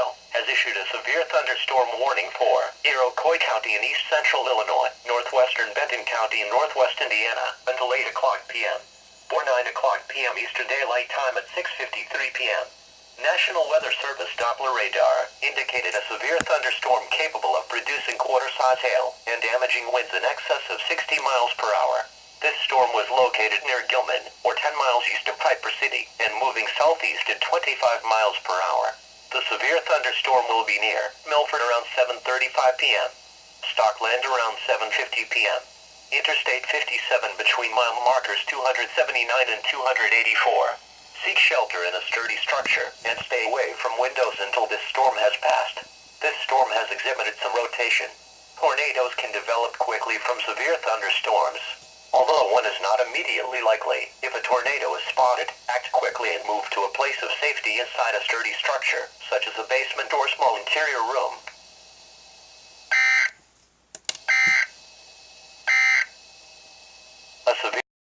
now has issued a severe thunderstorm warning for Iroquois County in east central Illinois, northwestern Benton County in northwest Indiana, until 8 o'clock p.m. or 9 o'clock p.m. Eastern Daylight Time at 6:53 p.m. National Weather Service Doppler radar indicated a severe thunderstorm capable of producing quarter-size hail and damaging winds in excess of 60 miles per hour. This storm was located near Gilman, or 10 miles east of Piper City, and moving southeast at 25 miles per hour. The severe thunderstorm will be near Milford around 7:35 p.m. Stockland around 7:50 p.m. Interstate 57 between mile markers 279 and 284. Seek shelter in a sturdy structure and stay away from windows until this storm has passed. This storm has exhibited some rotation. Tornadoes can develop quickly from severe thunderstorms. Although one is not immediately likely, if a tornado is spotted, act quickly and move to a place of safety inside a sturdy structure, such as a basement or small interior room,